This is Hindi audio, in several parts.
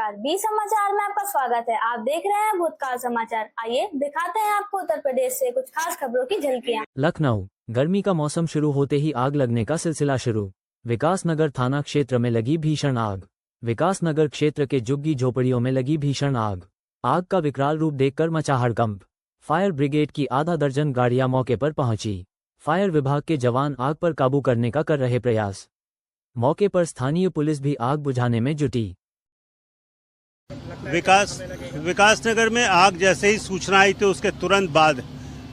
नमस्कार, बी समाचार में आपका स्वागत है। आप देख रहे हैं भूतकाल समाचार। आइए दिखाते हैं आपको उत्तर प्रदेश से कुछ खास खबरों की झलकियां। लखनऊ, गर्मी का मौसम शुरू होते ही आग लगने का सिलसिला शुरू। विकासनगर थाना क्षेत्र में लगी भीषण आग। विकासनगर क्षेत्र के झुग्गी झोपड़ियों में लगी भीषण आग। आग का विकराल रूप देखकर मचा हड़कंप। फायर ब्रिगेड की आधा दर्जन गाड़ियां मौके पर पहुंची। फायर विभाग के जवान आग पर काबू करने का कर रहे प्रयास। मौके पर स्थानीय पुलिस भी आग बुझाने में जुटी। विकासनगर में आग जैसे ही सूचना आई तो उसके तुरंत बाद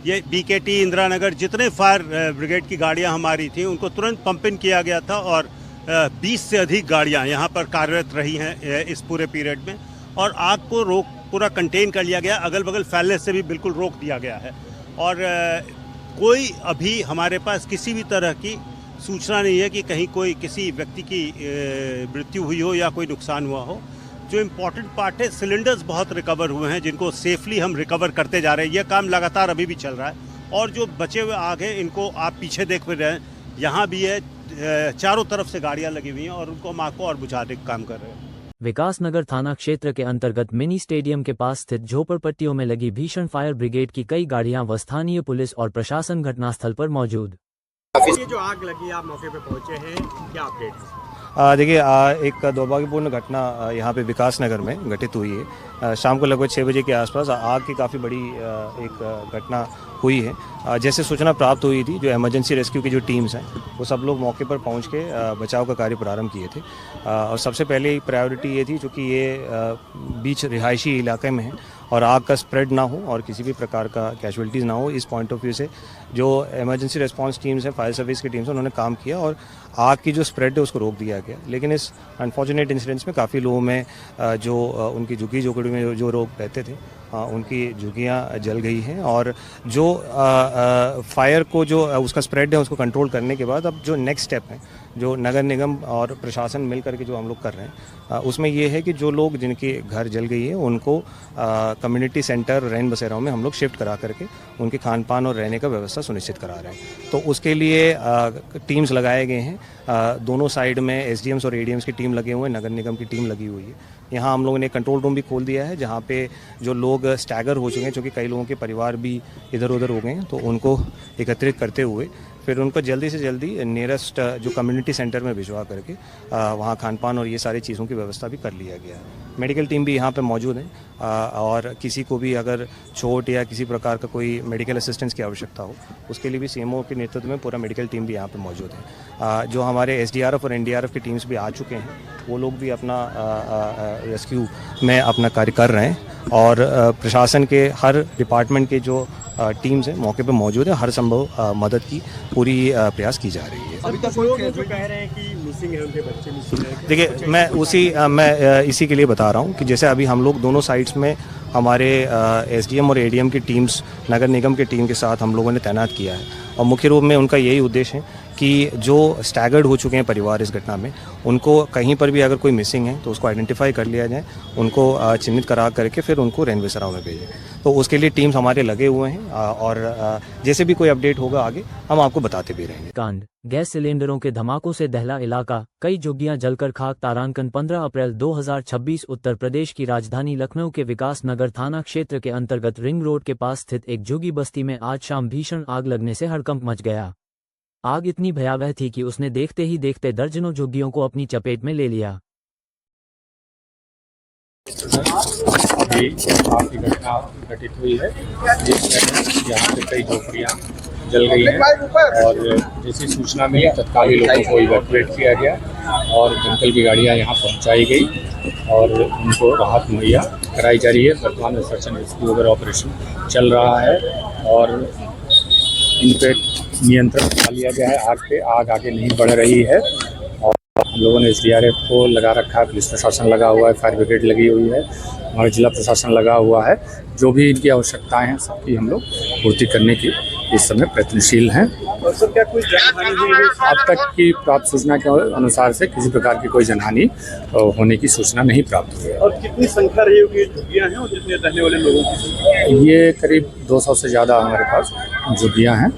ये बीकेटी, इंदिरा नगर, जितने फायर ब्रिगेड की गाड़ियां हमारी थी उनको तुरंत पंप इन किया गया था और 20 से अधिक गाड़ियां यहां पर कार्यरत रही हैं इस पूरे पीरियड में और आग को पूरा कंटेन कर लिया गया। अगल बगल फैलने से भी बिल्कुल रोक दिया गया है और कोई अभी हमारे पास किसी भी तरह की सूचना नहीं है कि कहीं कोई किसी व्यक्ति की मृत्यु हुई हो या कोई नुकसान हुआ हो। जो इम्पोर्टेंट पार्ट है, सिलेंडर्स बहुत रिकवर हुए हैं जिनको सेफली हम रिकवर करते जा रहे हैं। यह काम लगातार अभी भी चल रहा है और जो बचे हुए आग हैं इनको आप पीछे देख भी रहे हैं, यहाँ भी है, चारों तरफ से गाड़ियाँ लगी हुई हैं और उनको आग को और बुझाने का काम कर रहे हैं। विकासनगर थाना क्षेत्र के अंतर्गत मिनी स्टेडियम के पास स्थित झोपड़पट्टियों में लगी भीषण फायर ब्रिगेड की कई गाड़ियां व स्थानीय पुलिस और प्रशासन घटनास्थल पर मौजूद। ये जो आग लगी, आप मौके पे पहुंचे हैं, क्या अपडेट? देखिए, एक दुर्भाग्यपूर्ण घटना यहाँ पे विकासनगर में घटित हुई है। शाम को लगभग 6 बजे के आसपास आग की काफ़ी बड़ी एक घटना हुई है। जैसे सूचना प्राप्त हुई थी, जो इमरजेंसी रेस्क्यू की जो टीम्स हैं वो सब लोग मौके पर पहुँच के बचाव का कार्य प्रारंभ किए थे और सबसे पहले प्रायोरिटी ये थी चूँकि ये बीच रिहायशी इलाके में है और आग का स्प्रेड ना हो और किसी भी प्रकार का कैजुअलिटीज़ ना हो। इस पॉइंट ऑफ व्यू से जो इमरजेंसी रिस्पांस टीम्स हैं, फायर सर्विस की टीम्स हैं, उन्होंने काम किया और आग की जो स्प्रेड है उसको रोक दिया गया। लेकिन इस अनफॉर्चुनेट इंसिडेंट्स में काफ़ी लोगों में जो उनकी झुग्गी झोपड़ी में जो लोग रहते थे उनकी झुग्गियाँ जल गई हैं और जो फायर को जो उसका स्प्रेड है उसको कंट्रोल करने के बाद अब जो नेक्स्ट स्टेप है, जो नगर निगम और प्रशासन मिल करके जो हम लोग कर रहे हैं उसमें ये है कि जो लोग जिनके घर जल गई है उनको कम्युनिटी सेंटर, रैन बसेराओं में हम लोग शिफ्ट करा करके उनके खान पान और रहने का व्यवस्था सुनिश्चित करा रहे हैं। तो उसके लिए टीम्स लगाए गए हैं। दोनों साइड में एसडीएम्स और एडीएम्स की टीम लगे हुए हैं, नगर निगम की टीम लगी हुई है। यहाँ हम लोगों ने कंट्रोल रूम भी खोल दिया है जहाँ पे जो लोग स्टैगर हो चुके हैं, क्योंकि कई लोगों के परिवार भी इधर उधर हो गए हैं, तो उनको एकत्रित करते हुए फिर उनको जल्दी से जल्दी नियरेस्ट जो कम्युनिटी सेंटर में भिजवा करके वहाँ खान पान और ये सारी चीज़ों की व्यवस्था भी कर लिया गया है। मेडिकल टीम भी यहाँ पे मौजूद है और किसी को भी अगर चोट या किसी प्रकार का कोई मेडिकल असिस्टेंस की आवश्यकता हो उसके लिए भी सीएमओ के नेतृत्व में पूरा मेडिकल टीम भी यहाँ पे मौजूद है। जो हमारे एसडीआरएफ और एनडीआरएफ की टीम्स भी आ चुके हैं, वो लोग भी अपना रेस्क्यू में अपना कार्य कर रहे हैं और प्रशासन के हर डिपार्टमेंट के जो टीम्स हैं मौके पे मौजूद है। हर संभव मदद की पूरी प्रयास की जा रही है। अभी तक लोग जो कह रहे हैं कि मिसिंग है, उनके बच्चे मिसिंग है। देखिए, मैं इसी के लिए बता रहा हूँ कि जैसे अभी हम लोग दोनों साइड्स में हमारे एसडीएम और एडीएम की टीम्स नगर निगम की टीम के साथ हम लोगों ने तैनात किया है और मुख्य रूप में उनका यही उद्देश्य है कि जो स्टैगर्ड हो चुके हैं परिवार इस घटना में, उनको कहीं पर भी अगर कोई मिसिंग है तो उसको आइडेंटिफाई कर लिया जाए, उनको चिन्हित करा करके फिर उनको रैन बसेराओं में भेजें। तो उसके लिए टीम्स हमारे लगे हुए हैं और जैसे भी कोई अपडेट होगा आगे हम आपको बताते भी रहेंगे। कांड, गैस सिलेंडरों के धमाकों से दहला इलाका, कई झुग्गियां जलकर खाक। तारांकन 15 अप्रैल 2026 उत्तर प्रदेश की राजधानी लखनऊ के विकासनगर थाना क्षेत्र के अंतर्गत रिंग रोड के पास स्थित एक झुग्गी बस्ती में आज शाम भीषण आग लगने से हड़कंप मच गया। आग इतनी भयावह थी कि उसने देखते ही देखते दर्जनों झुग्गियों को अपनी चपेट में ले लिया। अभी आग की घटना घटित हुई है जिसमें यहाँ पे कई झोपड़ियाँ जल गई हैं और जैसी सूचना मिली तत्काल लोगों को इवैक्यूएट किया गया और दमकल की गाड़ियाँ यहाँ पहुँचाई गई और उनको राहत मुहैया कराई जा रही है। वर्तमान में सर्च एंड रेस्क्यू वगैरह ऑपरेशन चल रहा है और इन पे नियंत्रण पा लिया गया है। आग पे आग आगे नहीं बढ़ रही है और हम लोगों ने एसडीआरएफ को लगा रखा है, पुलिस प्रशासन लगा हुआ है, फायर ब्रिगेड लगी हुई है, हमारा जिला प्रशासन लगा हुआ है। जो भी इनकी आवश्यकताएं हैं सबकी हम लोग पूर्ति करने की इस समय प्रयत्नशील हैं। और सर, क्या कोई जानहानि हुई है? अब तक की प्राप्त सूचना के अनुसार से किसी प्रकार की कोई जनहानि होने की सूचना नहीं प्राप्त हुई है। और कितनी संख्या रही होगी झुग्गियाँ हैं और जितने रहने वाले लोगों की? ये करीब 200 से ज़्यादा हमारे पास झुग्गियाँ हैं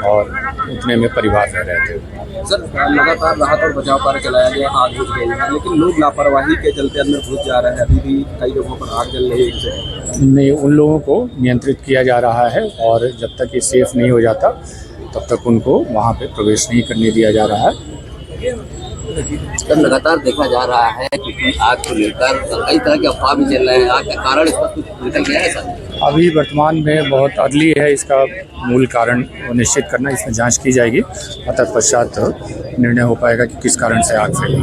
और उतने में परिवार रह रहे थे। सर लगातार राहत और बचाव कार्य चलाया गया, आग बुझ गई है, लेकिन लोग लापरवाही के चलते अंदर घुस जा रहे हैं। अभी भी कई जगहों पर आग जल रही है। नहीं, उन लोगों को नियंत्रित किया जा रहा है और जब तक ये सेफ नहीं हो जाता तब तक उनको वहाँ पे प्रवेश नहीं करने दिया जा रहा है। सर लगातार देखा जा रहा है कि आग को लेकर कई तरह के अफवाह भी चल रहे हैं। आग का कारण इसका कुछ निकल गया है सर? अभी वर्तमान में बहुत अर्ली है इसका मूल कारण निश्चित करना, इसमें जांच की जाएगी और तत्पश्चात निर्णय हो पाएगा कि किस कारण से आग फैली।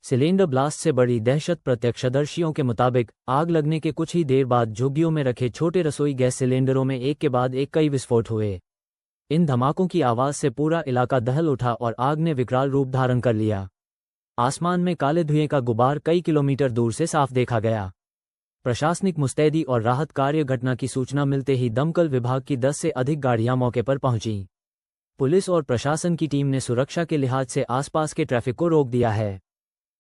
सिलेंडर ब्लास्ट से बड़ी दहशत। प्रत्यक्षदर्शियों के मुताबिक आग लगने के कुछ ही देर बाद झुग्गियों में रखे छोटे रसोई गैस सिलेंडरों में एक के बाद एक कई विस्फोट हुए। इन धमाकों की आवाज से पूरा इलाका दहल उठा और आग ने विकराल रूप धारण कर लिया। आसमान में काले धुएं का गुबार कई किलोमीटर दूर से साफ देखा गया। प्रशासनिक मुस्तैदी और राहत कार्य घटना की सूचना मिलते ही दमकल विभाग की 10 से अधिक गाड़ियां मौके पर पहुंची। पुलिस और प्रशासन की टीम ने सुरक्षा के लिहाज से आसपास के ट्रैफिक को रोक दिया है।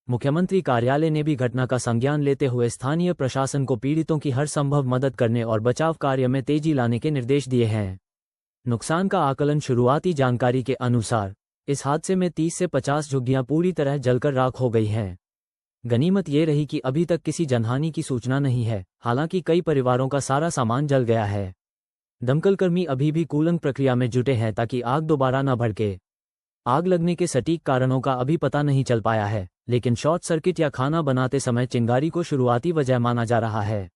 मुख्यमंत्री कार्यालय ने भी घटना का संज्ञान लेते हुए स्थानीय प्रशासन को पीड़ितों की हर संभव मदद करने और बचाव कार्य में तेजी लाने के निर्देश दिए हैं। नुकसान का आकलन। शुरुआती जानकारी के अनुसार इस हादसे में 30 से 50 झुग्गियां पूरी तरह जलकर राख हो गई हैं। गनीमत ये रही कि अभी तक किसी जनहानि की सूचना नहीं है, हालांकि कई परिवारों का सारा सामान जल गया है। दमकलकर्मी अभी भी कूलन प्रक्रिया में जुटे हैं ताकि आग दोबारा न भड़के। आग लगने के सटीक कारणों का अभी पता नहीं चल पाया है, लेकिन शॉर्ट सर्किट या खाना बनाते समय चिंगारी को शुरुआती वजह माना जा रहा है।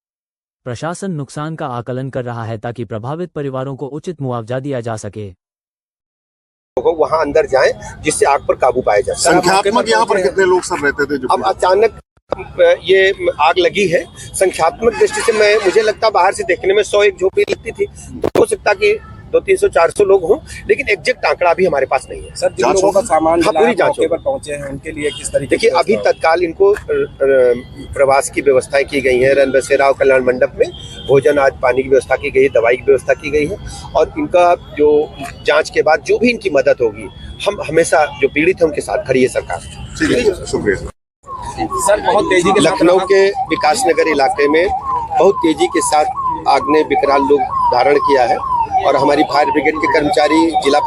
प्रशासन नुकसान का आकलन कर रहा है ताकि प्रभावित परिवारों को उचित मुआवजा दिया जा सके। वहां अंदर जाएं जिससे आग पर काबू पाया जा सके। संख्यात्मक यहाँ पर कितने लोग सर रहते थे? जो अब अचानक ये आग लगी है, संख्यात्मक दृष्टि से मुझे लगता बाहर से देखने में 101 झोपड़ी लगती थी, तो हो सकता कि 200-300-400 लोग हों, लेकिन एग्जैक्ट आंकड़ा भी हमारे पास नहीं है। सर जिन लोगों का सामान पूरी जांच पर पहुंचे हैं उनके लिए किस तरीके? देखिए अभी तत्काल इनको प्रवास की व्यवस्थाएं की गई है। रन बसेरा और कल्याण मंडप में भोजन, आज पानी की व्यवस्था की गई है, दवाई की व्यवस्था की गई है, और इनका जो जांच के बाद जो भी इनकी मदद होगी, हम हमेशा जो पीड़ित है उनके साथ खड़ी है सरकार। शुक्रिया सर। बहुत तेजी के लखनऊ के विकास नगर इलाके में बहुत तेजी के साथ आग ने विकराल रूप धारण किया है और हमारी फायर ब्रिगेड के कर्मचारी, जिला